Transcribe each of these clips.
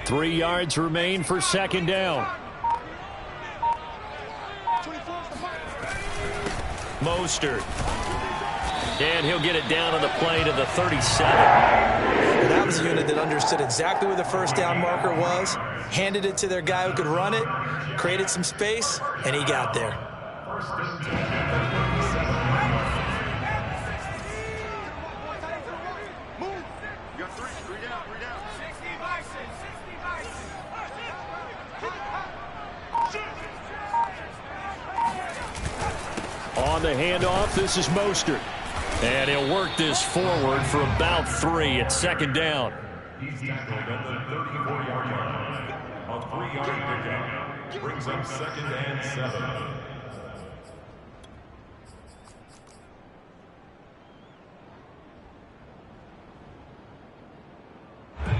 3 yards remain for second down. Mostert. And he'll get it down on the play to the 37. Well, that was a unit that understood exactly where the first down marker was, handed it to their guy who could run it, created some space, and he got there. On the handoff, this is Mostert. And he'll work this forward for about 3 at second down. He's tackled at the 34-yard line. A 3-yard pickup brings up 2nd and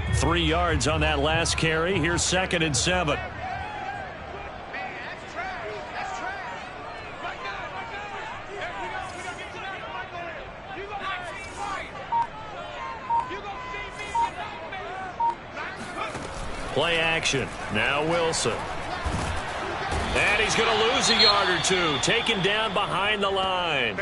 7. Three yards on that last carry. Here's 2nd and 7. Play action. Now Wilson. And he's going to lose a yard or two. Taken down behind the line.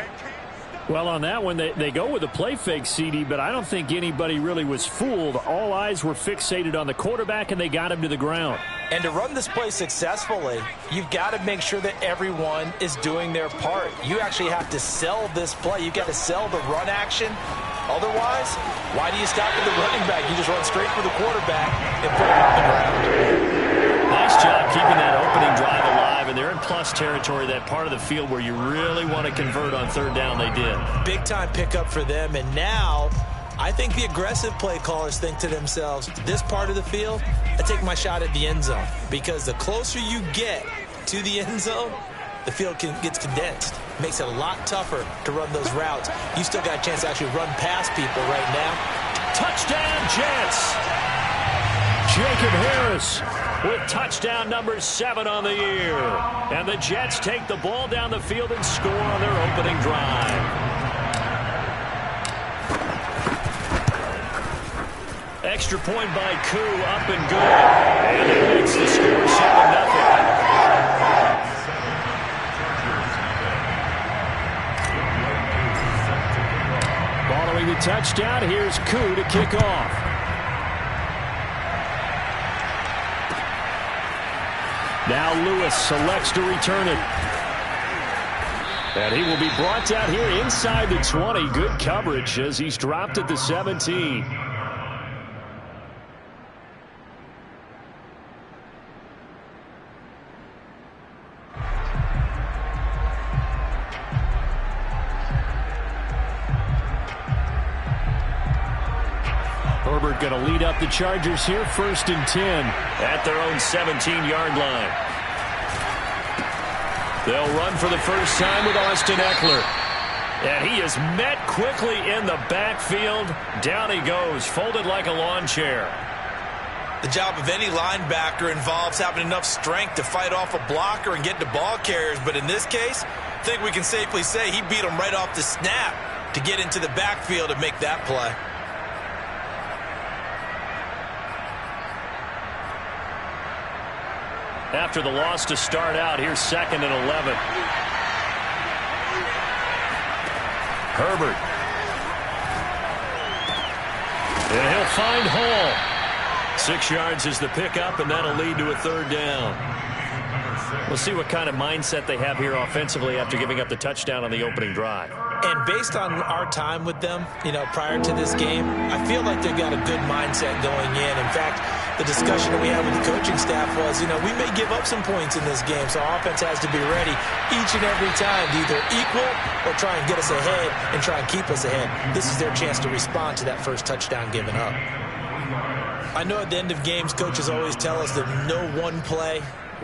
Well, on that one, they go with a play fake, CD, but I don't think anybody really was fooled. All eyes were fixated on the quarterback, and they got him to the ground. And to run this play successfully, you've got to make sure that everyone is doing their part. You actually have to sell this play. You've got to sell the run action. Otherwise, why do you stop with the running back? You just run straight for the quarterback and put him on the ground. Nice job keeping that opening drive alive, and they're in plus territory, that part of the field where you really want to convert on third down. They did. Big-time pickup for them, and now I think the aggressive play callers think to themselves, this part of the field, I take my shot at the end zone, because the closer you get to the end zone, the field gets condensed. Makes it a lot tougher to run those routes. You still got a chance to actually run past people right now. Touchdown, Jets! Jacob Harris with touchdown number 7 on the year. And the Jets take the ball down the field and score on their opening drive. Extra point by Koo, up and good. And it makes the score 7-0. Following the touchdown, here's Koo to kick off. Now Lewis selects to return it. And he will be brought down here inside the 20. Good coverage as he's dropped at the 17. Herbert going to lead up the Chargers here, 1st and 10 at their own 17-yard line. They'll run for the first time with Austin Eckler. And he is met quickly in the backfield. Down he goes, folded like a lawn chair. The job of any linebacker involves having enough strength to fight off a blocker and get to ball carriers. But in this case, I think we can safely say he beat him right off the snap to get into the backfield and make that play. After the loss to start out, here's 2nd and 11. Herbert. And he'll find Hall. 6 yards is the pickup, and that'll lead to a 3rd down. We'll see what kind of mindset they have here offensively after giving up the touchdown on the opening drive. And based on our time with them, prior to this game, I feel like they've got a good mindset going in. In fact, the discussion that we had with the coaching staff was, we may give up some points in this game, so our offense has to be ready each and every time to either equal or try and get us ahead and try and keep us ahead. This is their chance to respond to that first touchdown given up. I know at the end of games, coaches always tell us that no one play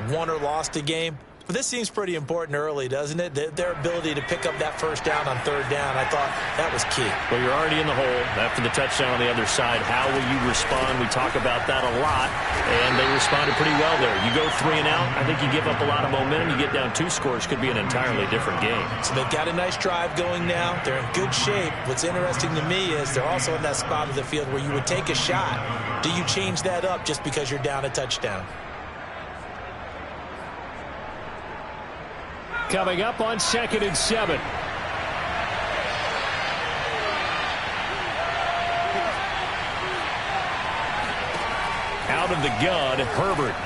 won or lost a game. But this seems pretty important early, doesn't it? Their ability to pick up that first down on third down, I thought that was key. Well, you're already in the hole after the touchdown on the other side. How will you respond? We talk about that a lot, and they responded pretty well there. You go 3 and out, I think you give up a lot of momentum. You get down 2 scores, could be an entirely different game. So they've got a nice drive going now. They're in good shape. What's interesting to me is they're also in that spot of the field where you would take a shot. Do you change that up just because you're down a touchdown? Coming up on 2nd and 7. Out of the gun, Herbert.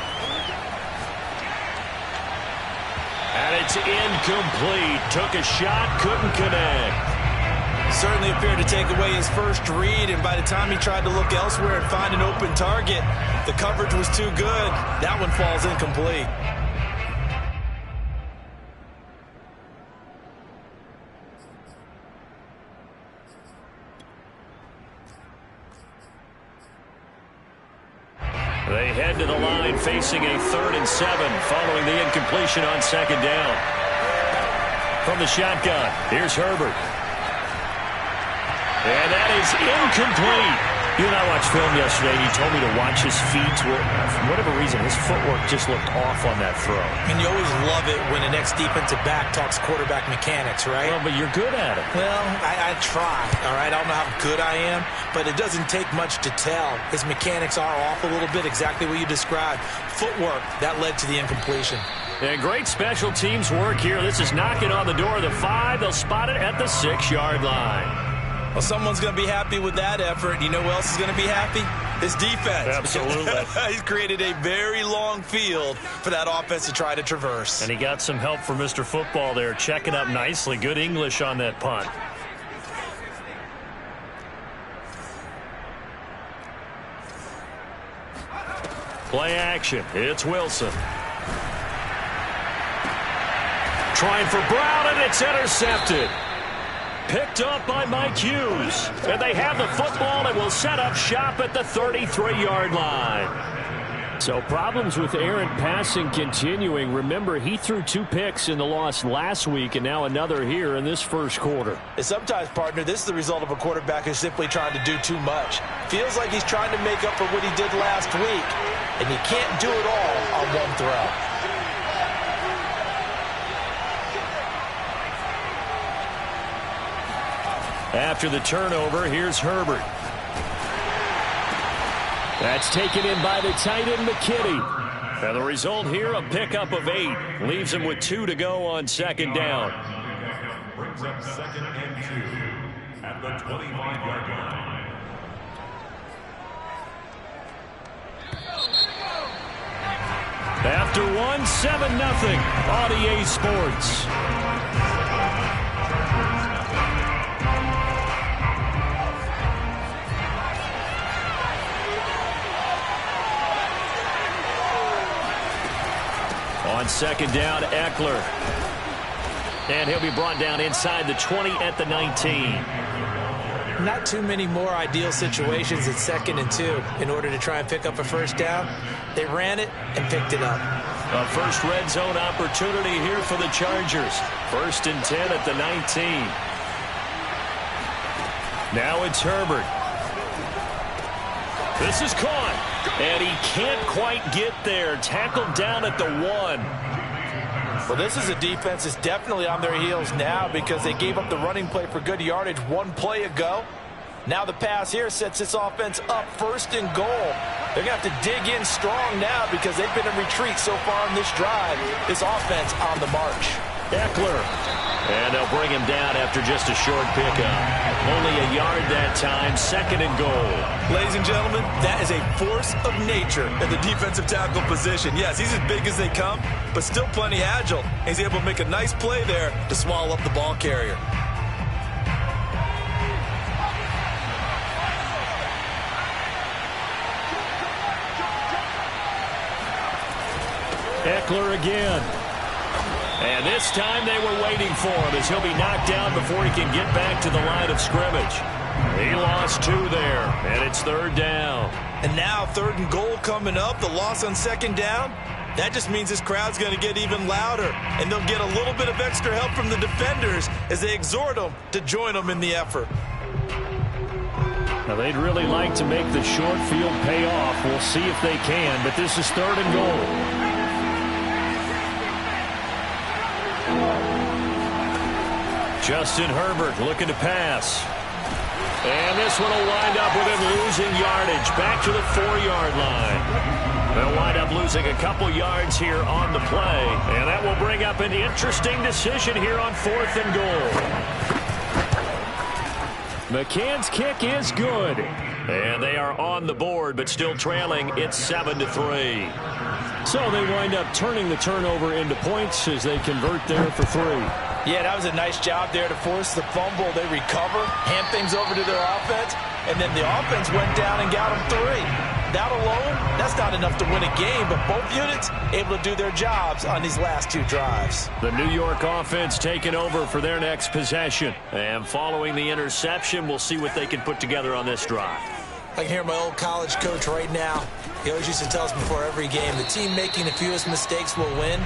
And it's incomplete. Took a shot, couldn't connect. Certainly appeared to take away his first read, and by the time he tried to look elsewhere and find an open target, the coverage was too good. That one falls incomplete. They head to the line facing a 3rd and 7 following the incompletion on 2nd down. From the shotgun, here's Herbert. And that is incomplete. You and I watched film yesterday, and he told me to watch his feet. For whatever reason, his footwork just looked off on that throw. And you always love it when the next defensive back talks quarterback mechanics, right? Well, but you're good at it. Well, I try, all right? I don't know how good I am, but it doesn't take much to tell. His mechanics are off a little bit, exactly what you described. Footwork, that led to the incompletion. And great special teams work here. This is knocking on the door of the 5. They'll spot it at the 6-yard line. Well, someone's going to be happy with that effort. You know who else is going to be happy? His defense. Absolutely. He's created a very long field for that offense to try to traverse. And he got some help from Mr. Football there, checking up nicely. Good English on that punt. Play action. It's Wilson. Trying for Brown, and it's intercepted. Picked up by Mike Hughes. And they have the football and will set up shop at the 33-yard line. So problems with errant passing continuing. Remember, he threw 2 picks in the loss last week and now another here in this first quarter. And sometimes, partner, this is the result of a quarterback who's simply trying to do too much. Feels like he's trying to make up for what he did last week. And you can't do it all on one throw. After the turnover, here's Herbert. That's taken in by the tight end, McKinney. And the result here, a pickup of 8. Leaves him with 2 to go on 2nd down. Brings up 2nd and 2 at the 25-yard line. After 1, 7-0 on EA Sports. On 2nd down, Eckler. And he'll be brought down inside the 20 at the 19. Not too many more ideal situations at 2nd and 2 in order to try and pick up a first down. They ran it and picked it up. A first red zone opportunity here for the Chargers. 1st and 10 at the 19. Now it's Herbert. This is caught. And he can't quite get there. Tackled down at the 1. Well, this is a defense that's definitely on their heels now because they gave up the running play for good yardage 1 play ago. Now the pass here sets this offense up 1st and goal. They're going to have to dig in strong now because they've been in retreat so far in this drive. This offense on the march. Eckler. And they'll bring him down after just a short pickup. Only a yard that time, 2nd and goal. Ladies and gentlemen, that is a force of nature in the defensive tackle position. Yes, he's as big as they come, but still plenty agile. He's able to make a nice play there to swallow up the ball carrier. Eckler again. And this time they were waiting for him as he'll be knocked down before he can get back to the line of scrimmage. He lost 2 there, and it's 3rd down. And now 3rd and goal coming up. The loss on 2nd down. That just means this crowd's going to get even louder, and they'll get a little bit of extra help from the defenders as they exhort them to join them in the effort. Now, they'd really like to make the short field pay off. We'll see if they can, but this is 3rd and goal. Justin Herbert looking to pass. And this one will wind up with him losing yardage back to the 4-yard line. They'll wind up losing a couple yards here on the play, and that will bring up an interesting decision here on 4th and goal. McCann's kick is good, and they are on the board, but still trailing. It's 7-3. So they wind up turning the turnover into points as they convert there for 3. Yeah, that was a nice job there to force the fumble. They recover, hand things over to their offense, and then the offense went down and got them 3. That alone, that's not enough to win a game, but both units able to do their jobs on these last 2 drives. The New York offense taking over for their next possession. And following the interception, we'll see what they can put together on this drive. I can hear my old college coach right now. He always used to tell us before every game, the team making the fewest mistakes will win.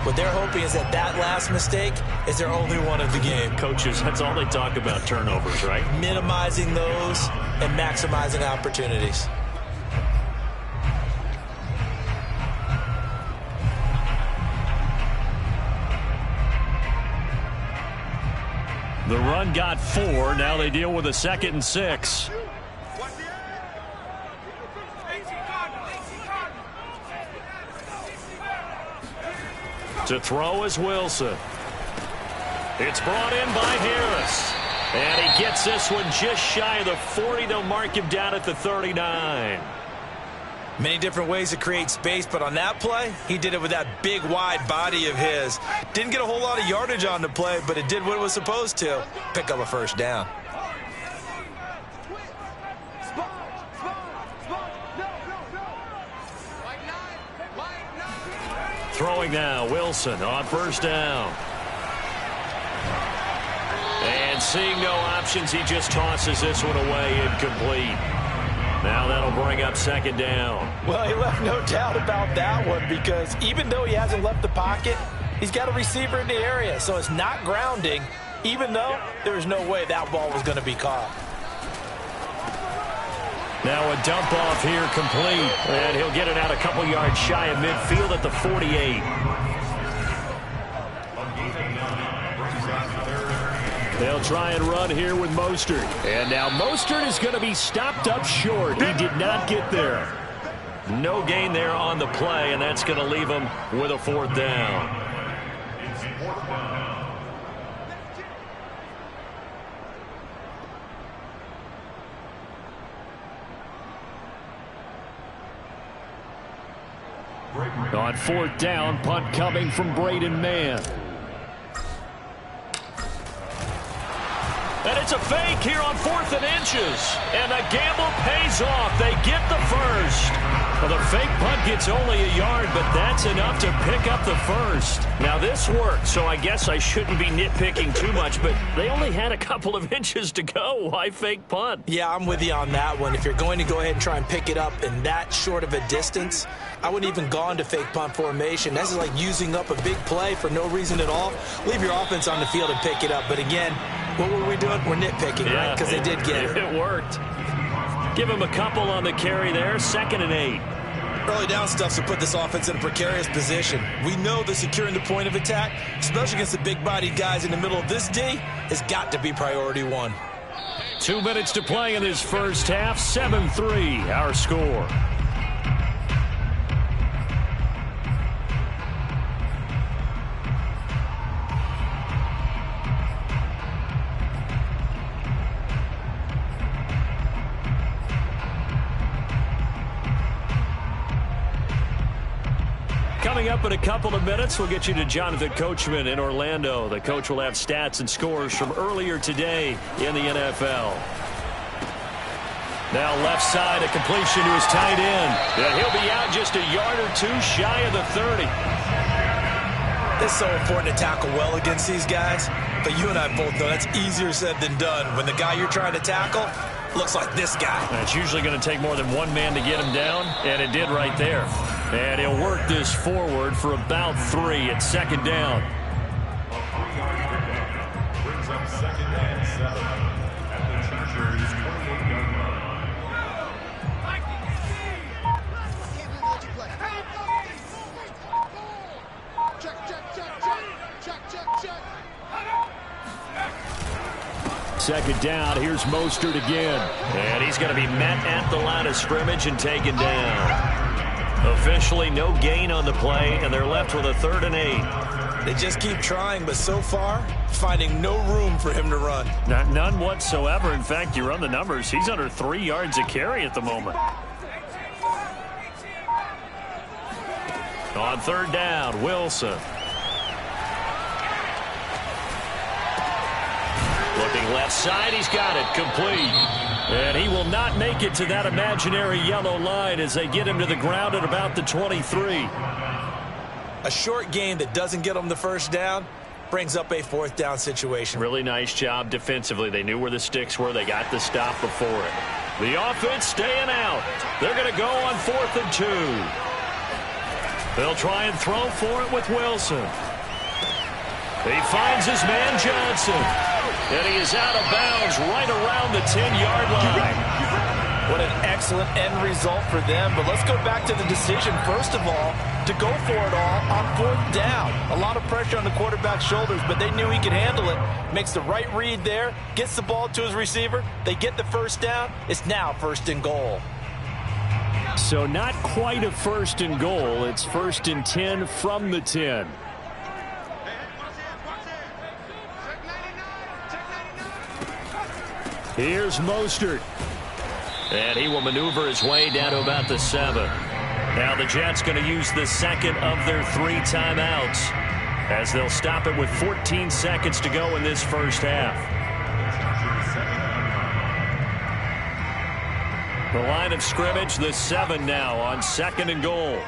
What they're hoping is that last mistake is their only one of the game. Coaches, that's all they talk about, turnovers, right? Minimizing those and maximizing opportunities. The run got 4. Now they deal with a 2nd and 6. To throw is Wilson. It's brought in by Harris. And he gets this one just shy of the 40. They'll mark him down at the 39. Many different ways to create space, but on that play, he did it with that big, wide body of his. Didn't get a whole lot of yardage on the play, but it did what it was supposed to. Pick up a 1st down. Throwing now, Wilson on 1st down. And seeing no options, he just tosses this one away incomplete. Now that'll bring up 2nd down. Well, he left no doubt about that one because even though he hasn't left the pocket, he's got a receiver in the area, so it's not grounding, even though there's no way that ball was going to be caught. Now a dump off here complete, and he'll get it out a couple yards shy of midfield at the 48. They'll try and run here with Mostert. And now Mostert is going to be stopped up short. He did not get there. No gain there on the play, and that's going to leave him with a 4th down. On 4th down, punt coming from Braden Mann. And it's a fake here on 4th and inches. And the gamble pays off. They get the 1st. Well, the fake punt gets only a yard, but that's enough to pick up the 1st. Now, this worked, so I guess I shouldn't be nitpicking too much, but they only had a couple of inches to go. Why fake punt? Yeah, I'm with you on that one. If you're going to go ahead and try and pick it up in that short of a distance, I wouldn't even gone to fake punt formation. That's like using up a big play for no reason at all. Leave your offense on the field and pick it up. But again, what were we doing? We're nitpicking, right? Because they did get it. It worked. Give him a couple on the carry there. 2nd and 8. Early down stuff to put this offense in a precarious position. We know that securing the point of attack, especially against the big-bodied guys in the middle of this D, has got to be priority 1. 2 minutes to play in this first half. 7-3, our score. Coming up in a couple of minutes, we'll get you to Jonathan Coachman in Orlando. The coach will have stats and scores from earlier today in the NFL. Now left side, a completion to his tight end. And he'll be out just a yard or 2 shy of the 30. It's so important to tackle well against these guys. But you and I both know that's easier said than done. When the guy you're trying to tackle looks like this guy. And it's usually going to take more than one man to get him down, and it did right there. And he'll work this forward for about 3 at second down. A 3-yard pickup brings up second and 7 at the Chargers' 28-yard line. Second down, here's Mostert again. And he's going to be met at the line of scrimmage and taken down. Officially no gain on the play, and they're left with a 3rd and 8. They just keep trying, but so far, finding no room for him to run. None whatsoever. In fact, you run the numbers. He's under 3 yards a carry at the moment. On 3rd down, Wilson. Looking left side, he's got it, complete. And he will not make it to that imaginary yellow line as they get him to the ground at about the 23. A short gain that doesn't get them the first down brings up a 4th down situation. Really nice job defensively. They knew where the sticks were. They got the stop before it. The offense staying out. They're going to go on 4th and 2. They'll try and throw for it with Wilson. He finds his man Johnson. And he is out of bounds right around the 10-yard line. What an excellent end result for them. But let's go back to the decision, first of all, to go for it all on 4th down. A lot of pressure on the quarterback's shoulders, but they knew he could handle it. Makes the right read there, gets the ball to his receiver. They get the first down. It's now 1st and goal. So not quite a 1st and goal. It's 1st and 10 from the 10. Here's Mostert. And he will maneuver his way down to about the 7. Now the Jets going to use the second of their 3 timeouts as they'll stop it with 14 seconds to go in this first half. The line of scrimmage, the 7 now on 2nd and goal.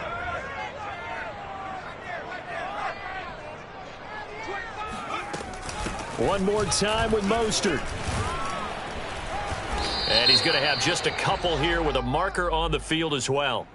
One more time with Mostert. And he's going to have just a couple here with a marker on the field as well.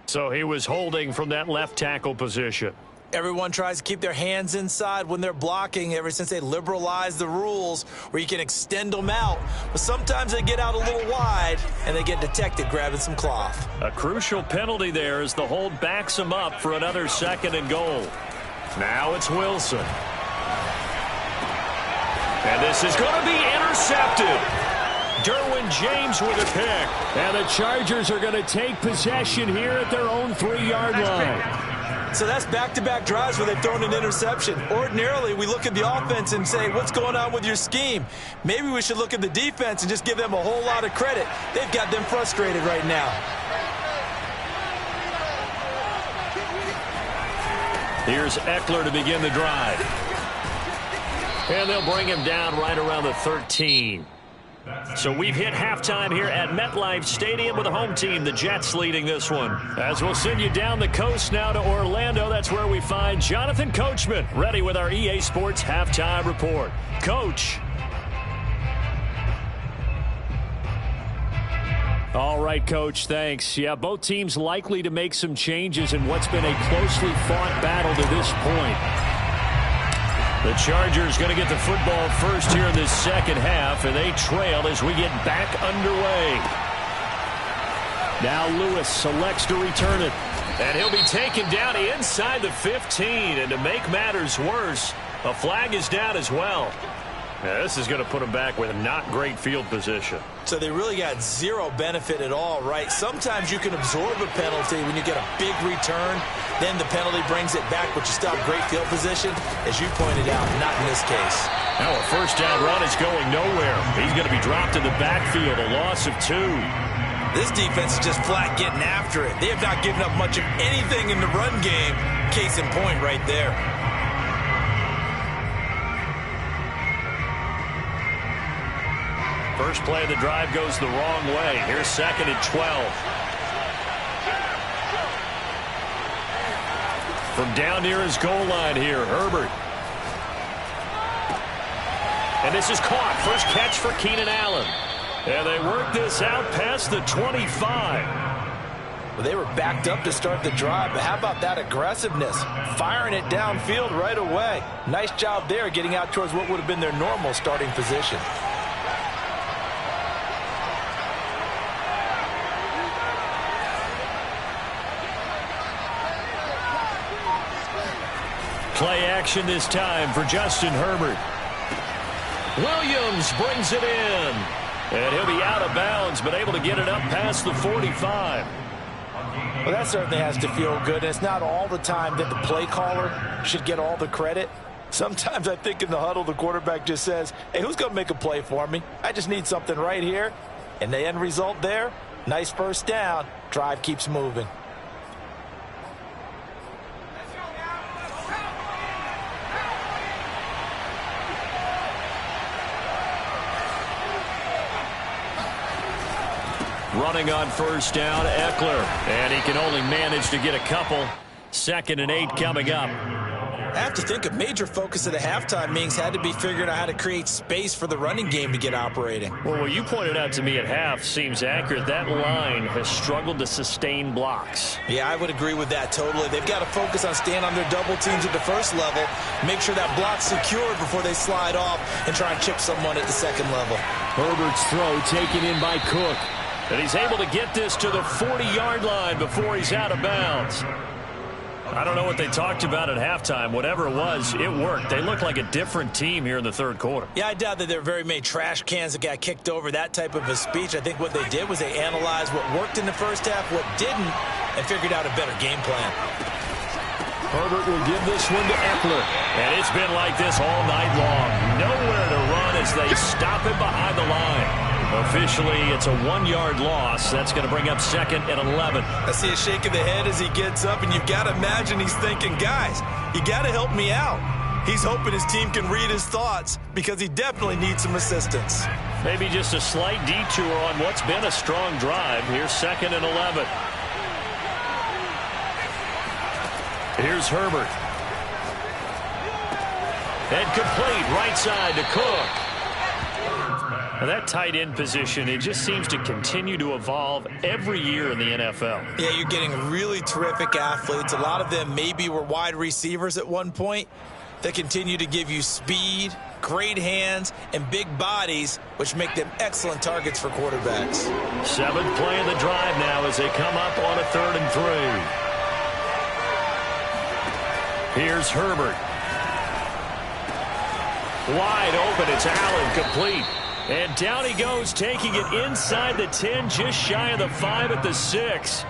So he was holding from that left tackle position. Everyone tries to keep their hands inside when they're blocking ever since they liberalized the rules where you can extend them out. But sometimes they get out a little wide and they get detected grabbing some cloth. A crucial penalty there as the hold backs him up for another 2nd and goal. Now it's Wilson. And this is going to be intercepted. Derwin James with a pick. And the Chargers are going to take possession here at their own 3-yard line. So that's back-to-back drives where they've thrown an interception. Ordinarily, we look at the offense and say, what's going on with your scheme? Maybe we should look at the defense and just give them a whole lot of credit. They've got them frustrated right now. Here's Eckler to begin the drive. And they'll bring him down right around the 13. So we've hit halftime here at MetLife Stadium with the home team, the Jets, leading this one. As we'll send you down the coast now to Orlando, that's where we find Jonathan Coachman, ready with our EA Sports halftime report. Coach. All right, Coach, thanks. Yeah, both teams likely to make some changes in what's been a closely fought battle to this point. The Chargers going to get the football first here in this second half, and they trail as we get back underway. Now Lewis selects to return it, and he'll be taken down inside the 15, and to make matters worse, a flag is down as well. Yeah, this is going to put them back with not great field position. So they really got zero benefit at all, right? Sometimes you can absorb a penalty when you get a big return. Then the penalty brings it back, but you stop great field position. As you pointed out, not in this case. Now a first down run is going nowhere. He's going to be dropped in the backfield, a loss of 2. This defense is just flat getting after it. They have not given up much of anything in the run game. Case in point right there. First play of the drive goes the wrong way. Here's 2nd and 12. From down near his goal line here, Herbert. And this is caught. First catch for Keenan Allen. And they work this out past the 25. Well, they were backed up to start the drive, but how about that aggressiveness? Firing it downfield right away. Nice job there getting out towards what would have been their normal starting position. Play action this time for Justin Herbert. Williams brings it in. And he'll be out of bounds, but able to get it up past the 45. Well, that certainly has to feel good. It's not all the time that the play caller should get all the credit. Sometimes I think in the huddle, the quarterback just says, hey, who's going to make a play for me? I just need something right here. And the end result there, nice first down. Drive keeps moving. Running on first down, Eckler. And he can only manage to get a couple. 2nd and 8 coming up. I have to think a major focus of the halftime meetings had to be figuring out how to create space for the running game to get operating. Well, what you pointed out to me at half seems accurate. That line has struggled to sustain blocks. Yeah, I would agree with that totally. They've got to focus on staying on their double teams at the first level, make sure that block's secured before they slide off and try and chip someone at the second level. Herbert's throw taken in by Cook. And he's able to get this to the 40-yard line before he's out of bounds. I don't know what they talked about at halftime. Whatever it was, it worked. They look like a different team here in the third quarter. Yeah, I doubt that there were very many trash cans that got kicked over, that type of a speech. I think what they did was they analyzed what worked in the first half, what didn't, and figured out a better game plan. Herbert will give this one to Eckler. And it's been like this all night long. Nowhere to run as they stop him behind the line. Officially, it's a 1-yard loss. That's going to bring up 2nd and 11. I see a shake of the head as he gets up, and you've got to imagine he's thinking, guys, you got to help me out. He's hoping his team can read his thoughts because he definitely needs some assistance. Maybe just a slight detour on what's been a strong drive. Here's 2nd and 11. Here's Herbert. And complete right side to Cook. Now that tight end position, it just seems to continue to evolve every year in the NFL. Yeah, you're getting really terrific athletes. A lot of them maybe were wide receivers at one point that continue to give you speed, great hands, and big bodies, which make them excellent targets for quarterbacks. 7th play of the drive now as they come up on a 3rd and 3. Here's Herbert. Wide open, it's Allen, complete. And down he goes, taking it inside the 10, just shy of the 5 at the 6.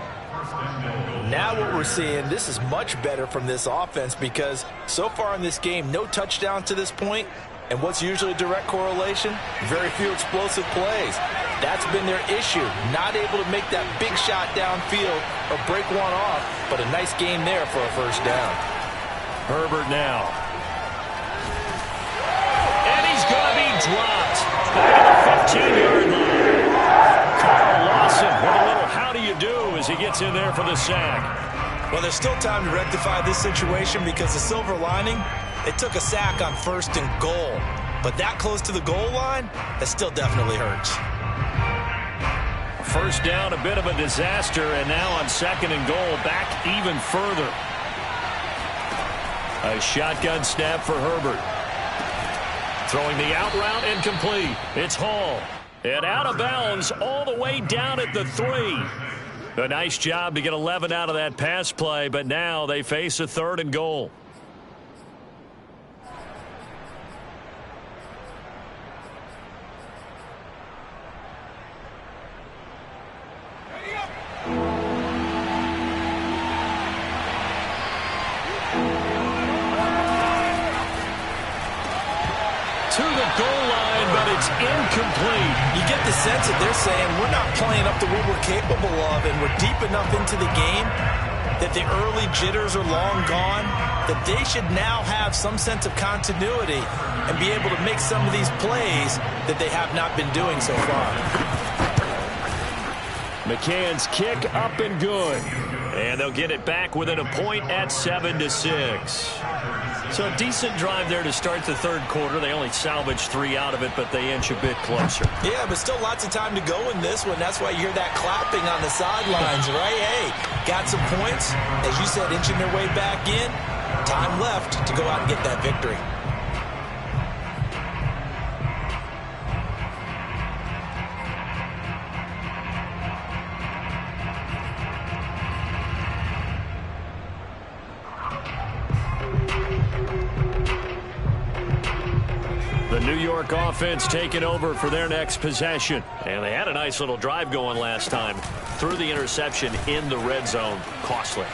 Now what we're seeing, this is much better from this offense because so far in this game, no touchdown to this point. And what's usually a direct correlation? Very few explosive plays. That's been their issue. Not able to make that big shot downfield or break one off, but a nice game there for a first down. Herbert now. And he's going to be dropped. Back at the 15-yard line. Carl Lawson with a little how do you do as he gets in there for the sack. Well, there's still time to rectify this situation because the silver lining, it took a sack on 1st and goal. But that close to the goal line, that still definitely hurts. First down, a bit of a disaster, and now on 2nd and goal, back even further. A shotgun snap for Herbert. Throwing the out route incomplete. It's Hall. And out of bounds all the way down at the 3. A nice job to get 11 out of that pass play, but now they face a 3rd and goal. To the goal line, but it's incomplete. You get the sense that they're saying we're not playing up to what we're capable of, and we're deep enough into the game that the early jitters are long gone, that they should now have some sense of continuity and be able to make some of these plays that they have not been doing so far. McCann's kick up and good. And they'll get it back within a point at 7-6. So a decent drive there to start the third quarter. They only salvaged 3 out of it, but they inch a bit closer. Yeah, but still lots of time to go in this one. That's why you hear that clapping on the sidelines, right? Hey, got some points. As you said, inching their way back in. Time left to go out and get that victory. The New York offense taking over for their next possession. And they had a nice little drive going last time. Threw the interception in the red zone. Costly.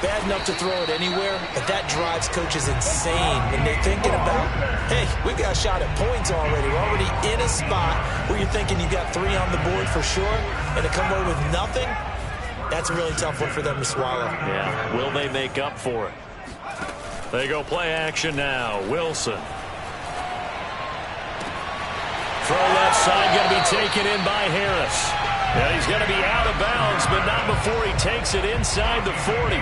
Bad enough to throw it anywhere, but that drives coaches insane when they're thinking about, hey, we got a shot at points already. We're already in a spot where you're thinking you got 3 on the board for sure, and to come away with nothing, that's a really tough one for them to swallow. Yeah, will they make up for it? They go play action now. Wilson. Throw left side, going to be taken in by Harris. Yeah, he's going to be out of bounds, but not before he takes it inside the 40.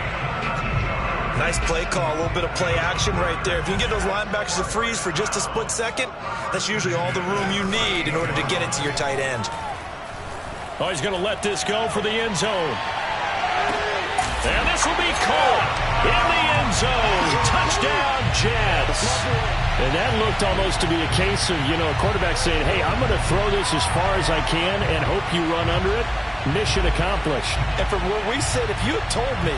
Nice play call, a little bit of play action right there. If you can get those linebackers to freeze for just a split second, that's usually all the room you need in order to get it to your tight end. Oh, he's going to let this go for the end zone. And this will be caught in the end zone. Touchdown, Jets. And that looked almost to be a case of, a quarterback saying, hey, I'm going to throw this as far as I can and hope you run under it. Mission accomplished. And from where we sit, if you had told me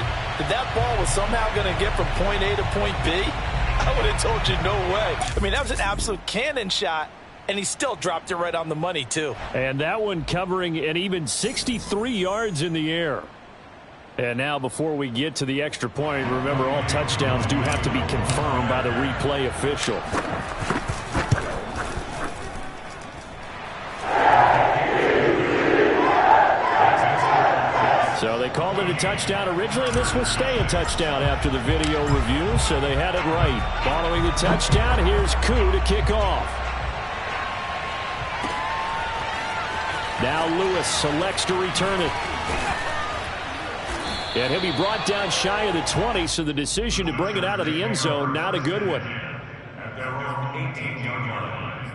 that ball was somehow going to get from point A to point B, I would have told you no way. I mean, that was an absolute cannon shot, and he still dropped it right on the money, too. And that one covering an even 63 yards in the air. And now before we get to the extra point, remember all touchdowns do have to be confirmed by the replay official. So they called it a touchdown originally, and this will stay a touchdown after the video review, so they had it right. Following the touchdown, here's Koo to kick off. Now Lewis selects to return it. And he'll be brought down shy of the 20, so the decision to bring it out of the end zone, not a good one. At their own 18-yard line.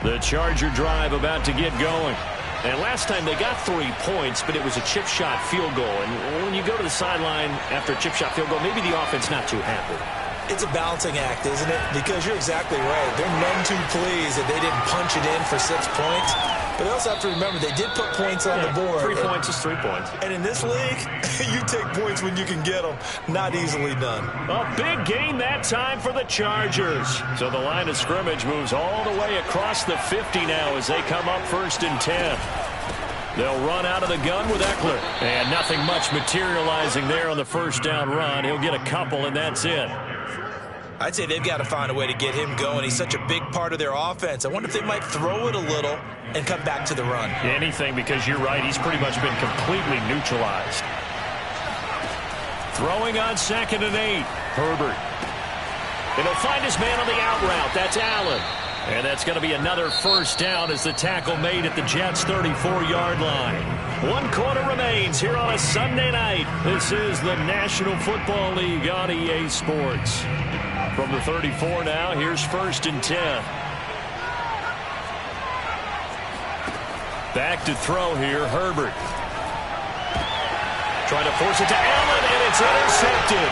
The Charger drive about to get going. And last time they got 3 points, but it was a chip shot field goal. And when you go to the sideline after a chip shot field goal, maybe the offense not too happy. It's a balancing act, isn't it? Because you're exactly right. They're none too pleased that they didn't punch it in for 6 points. But they also have to remember they did put points on the board. 3 points is 3 points. And in this league, you take points when you can get them. Not easily done. A big gain that time for the Chargers. So the line of scrimmage moves all the way across the 50 now as they come up 1st and 10. They'll run out of the gun with Eckler. And nothing much materializing there on the first down run. He'll get a couple, and that's it. I'd say they've got to find a way to get him going. He's such a big part of their offense. I wonder if they might throw it a little and come back to the run. Anything, because you're right. He's pretty much been completely neutralized. Throwing on 2nd and 8. Herbert. And he'll find his man on the out route. That's Allen. And that's going to be another first down as the tackle made at the Jets' 34-yard line. 1 quarter remains here on a Sunday night. This is the National Football League on EA Sports. From the 34 now, here's 1st and 10. Back to throw here, Herbert. Trying to force it to Allen, and it's intercepted.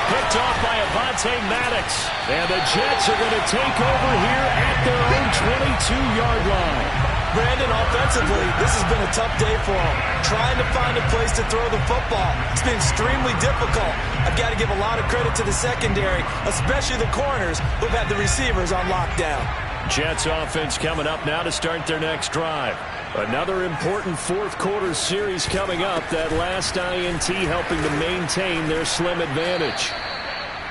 Picked off by Avonte Maddox. And the Jets are going to take over here at their own 22-yard line. Brandon, offensively, this has been a tough day for him. Trying to find a place to throw the football. It's been extremely difficult. I've got to give a lot of credit to the secondary, especially the corners who've had the receivers on lockdown. Jets offense coming up now to start their next drive. Another important 4th quarter series coming up. That last INT helping to maintain their slim advantage.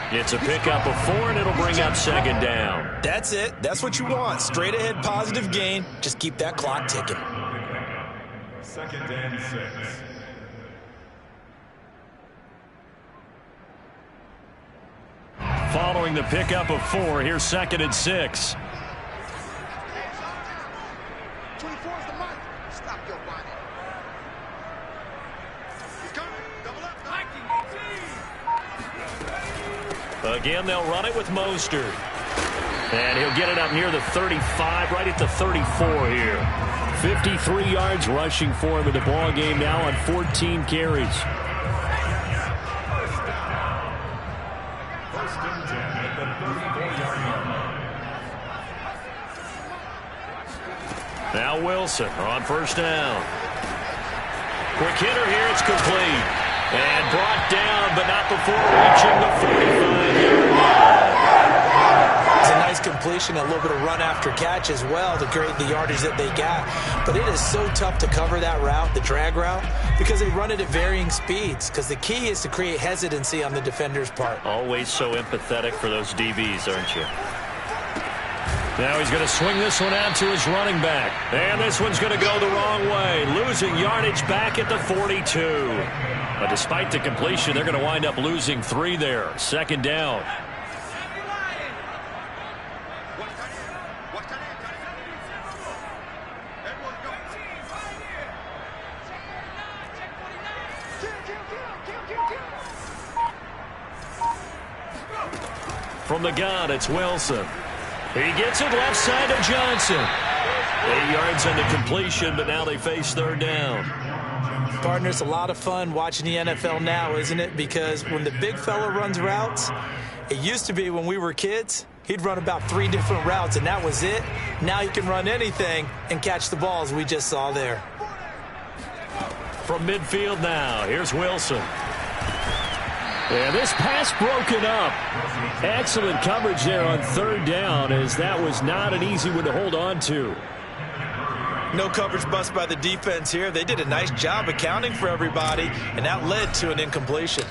It's a pickup of 4, and it'll bring up 2nd down. That's it. That's what you want. Straight ahead positive gain. Just keep that clock ticking. 2nd and 6. Following the pickup of 4, here's 2nd and 6. 24 is the mark. Stop your body. He's coming. Double up. Again, they'll run it with Mostert. And he'll get it up near the 35, right at the 34 here. 53 yards rushing for him in the ball game now on 14 carries. First and 10 at the 34-yard line. Now Wilson on first down. Quick hitter here. It's complete. And brought down, but not before reaching the 45-yard line. It's a nice completion, a little bit of run after catch as well to create the yardage that they got. But it is so tough to cover that route, the drag route, because they run it at varying speeds. Because the key is to create hesitancy on the defender's part. Always so empathetic for those DBs, aren't you? Now he's going to swing this one out to his running back. And this one's going to go the wrong way. Losing yardage back at the 42. But despite the completion, they're going to wind up losing 3 there. Second down. From the gun, it's Wilson. He gets it left side to Johnson. 8 yards on the completion, but now they face third down. Partner, it's a lot of fun watching the NFL now, isn't it? Because when the big fella runs routes, it used to be when we were kids, he'd run about 3 different routes, and that was it. Now he can run anything and catch the balls we just saw there. From midfield now, here's Wilson. And this pass broken up. Excellent coverage there on third down, as that was not an easy one to hold on to. No coverage bust by the defense here. They did a nice job accounting for everybody, and that led to an incompletion.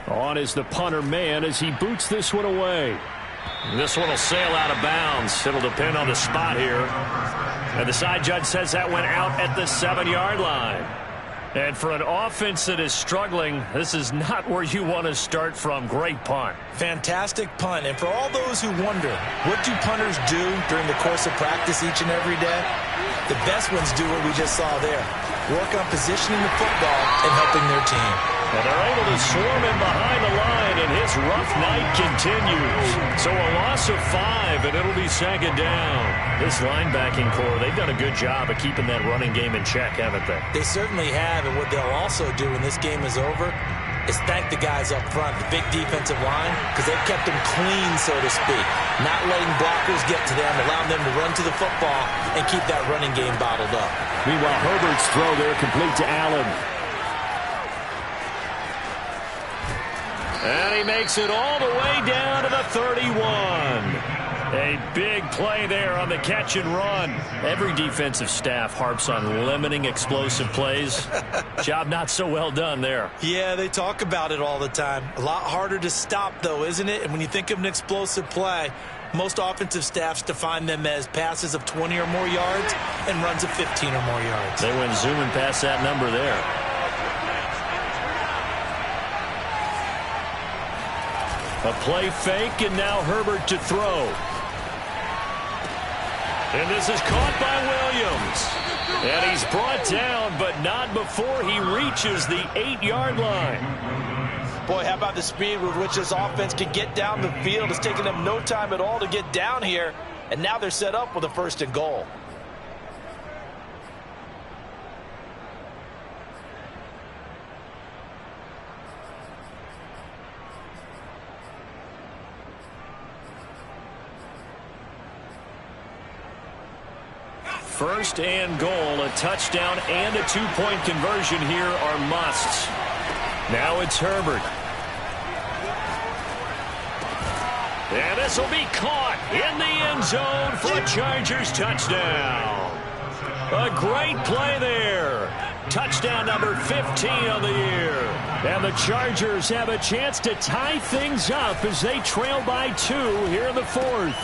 On is the punter man as he boots this one away. This one will sail out of bounds. It'll depend on the spot here. And the side judge says that went out at the 7-yard line. And for an offense that is struggling, this is not where you want to start from. Great punt. Fantastic punt. And for all those who wonder, what do punters do during the course of practice each and every day? The best ones do what we just saw there. Work on positioning the football and helping their team. And they're able to swarm him behind the line, and his rough night continues. So a loss of 5, and it'll be second down. This linebacking core, they've done a good job of keeping that running game in check, haven't they? They certainly have, and what they'll also do when this game is over is thank the guys up front, the big defensive line, because they've kept them clean, so to speak. Not letting blockers get to them, allowing them to run to the football and keep that running game bottled up. Meanwhile, Herbert's throw there complete to Allen. And he makes it all the way down to the 31. A big play there on the catch and run. Every defensive staff harps on limiting explosive plays. Job not so well done there. Yeah, they talk about it all the time. A lot harder to stop, though, isn't it? And when you think of an explosive play, most offensive staffs define them as passes of 20 or more yards and runs of 15 or more yards. They went zooming past that number there. A play fake, and now Herbert to throw. And this is caught by Williams. And he's brought down, but not before he reaches the 8-yard line. Boy, how about the speed with which this offense can get down the field? It's taken them no time at all to get down here. And now they're set up with a 1st and goal. First and goal, a touchdown and a 2-point conversion here are musts. Now it's Herbert. And this will be caught in the end zone for a Chargers touchdown. A great play there. Touchdown number 15 on the year. And the Chargers have a chance to tie things up as they trail by 2 here in the 4th.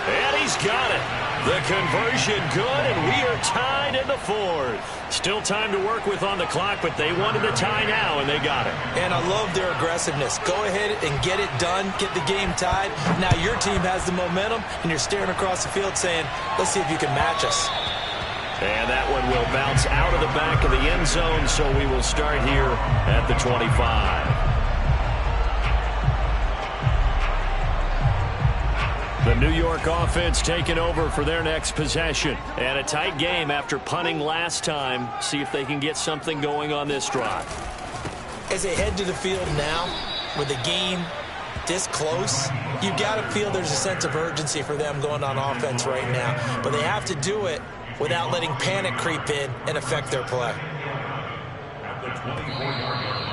And he's got it. The conversion good, and we are tied in the 4th. Still time to work with on the clock, but they wanted the tie now, and they got it. And I love their aggressiveness. Go ahead and get it done, get the game tied. Now your team has the momentum, and you're staring across the field saying, let's see if you can match us. And that one will bounce out of the back of the end zone, so we will start here at the 25. The New York offense taking over for their next possession. And a tight game after punting last time. See if they can get something going on this drive. As they head to the field now, with the game this close, you got to feel there's a sense of urgency for them going on offense right now. But they have to do it without letting panic creep in and affect their play. At the 24-yard line.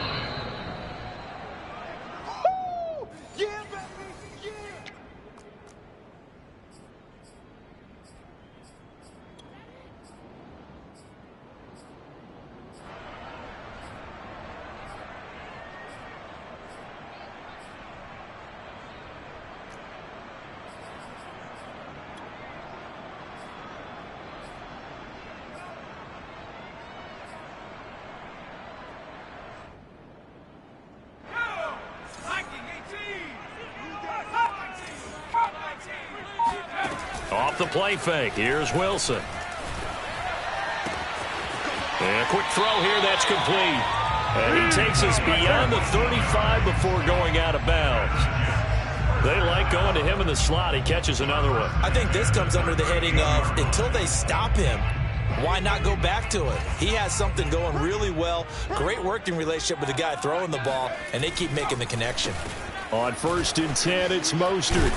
Off the play fake, here's Wilson. And a quick throw here, that's complete. And he takes us beyond the 35 before going out of bounds. They like going to him in the slot. He catches another one. I think this comes under the heading of, until they stop him, why not go back to it? He has something going really well. Great working relationship with the guy throwing the ball, and they keep making the connection. On 1st and 10, it's Mostert.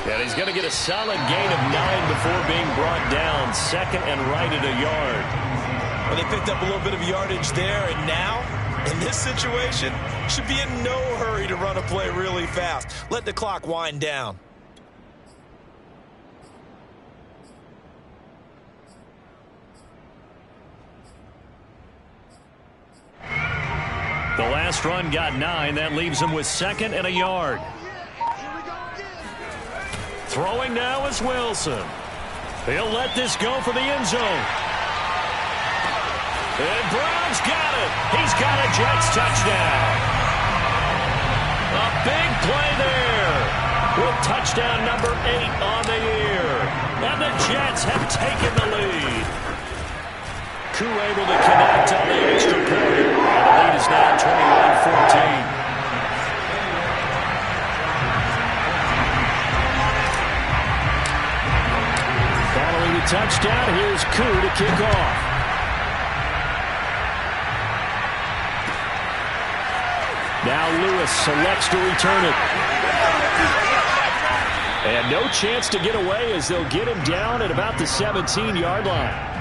And he's going to get a solid gain of 9 before being brought down. 2nd and right at a yard. Well, they picked up a little bit of yardage there, and now, in this situation, should be in no hurry to run a play really fast. Let the clock wind down. The last run got 9. That leaves him with 2nd and a yard. Throwing now is Wilson. He'll let this go for the end zone. And Brown's got it. He's got a Jets touchdown. A big play there. With touchdown number 8 on the year. And the Jets have taken the lead. Koo able to connect on the extra point. And the lead is now 21-14. Following the touchdown, here's Koo to kick off. Now Lewis selects to return it. And no chance to get away as they'll get him down at about the 17-yard line.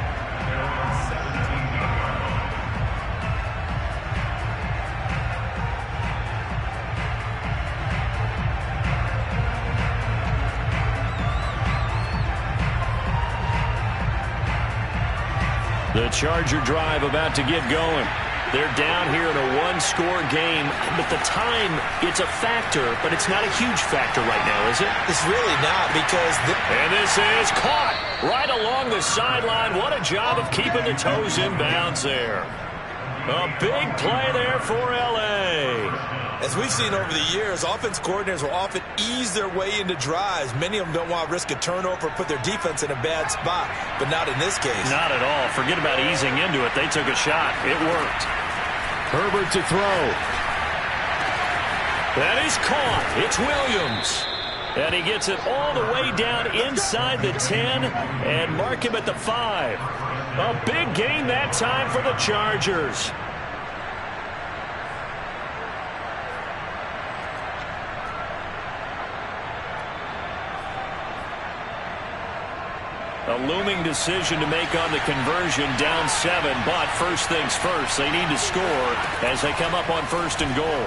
The Charger drive about to get going. They're down here in a one-score game, but the time, it's a factor, but it's not a huge factor right now, is it? It's really not, because... And this is caught right along the sideline. What a job of keeping the toes in bounds there. A big play there for L.A. As we've seen over the years, offense coordinators will often ease their way into drives. Many of them don't want to risk a turnover or put their defense in a bad spot, but not in this case. Not at all. Forget about easing into it. They took a shot. It worked. Herbert to throw. That is caught. It's Williams. And he gets it all the way down inside the 10 and mark him at the 5. A big gain that time for the Chargers. A looming decision to make on the conversion, down 7, but first things first, they need to score as they come up on 1st and goal.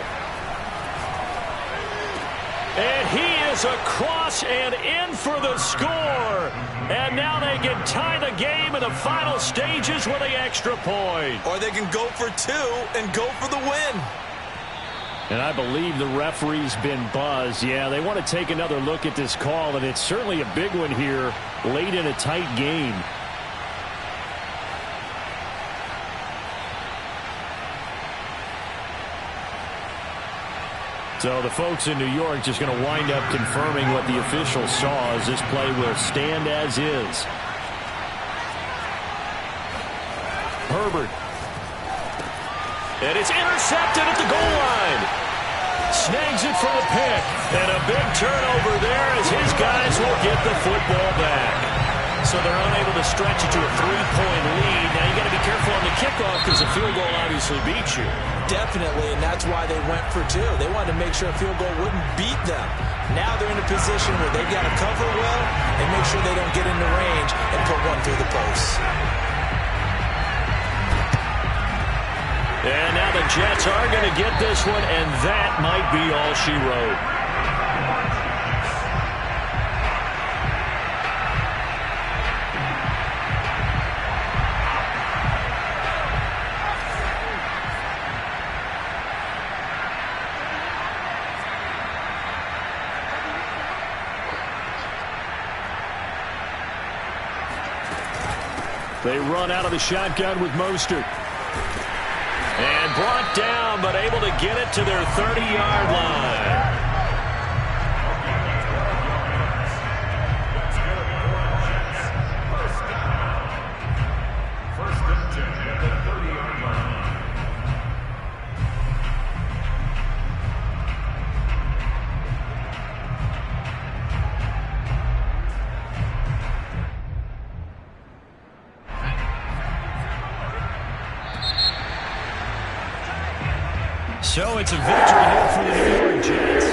And he is across and in for the score. And now they can tie the game in the final stages with the extra point. Or they can go for 2 and go for the win. And I believe the referee's been buzzed. Yeah, they want to take another look at this call, and it's certainly a big one here late in a tight game. So the folks in New York just going to wind up confirming what the officials saw, as this play will stand as is. Herbert. And it's intercepted at the goal line. snags it for the pick. And a big turnover there as his guys will get the football back. So they're unable to stretch it to a 3-point lead. Now you got to be careful on the kickoff because a field goal obviously beats you. Definitely, and that's why they went for two. They wanted to make sure a field goal wouldn't beat them. Now they're in a position where they've got to cover well and make sure they don't get into range and put one through the post. And now the Jets are going to get this one, and that might be all she wrote. They run out of the shotgun with Mostert. And brought down, but able to get it to their 30-yard line. First and 10 at the 30-yard line. So it's a victory here for the New York Jets.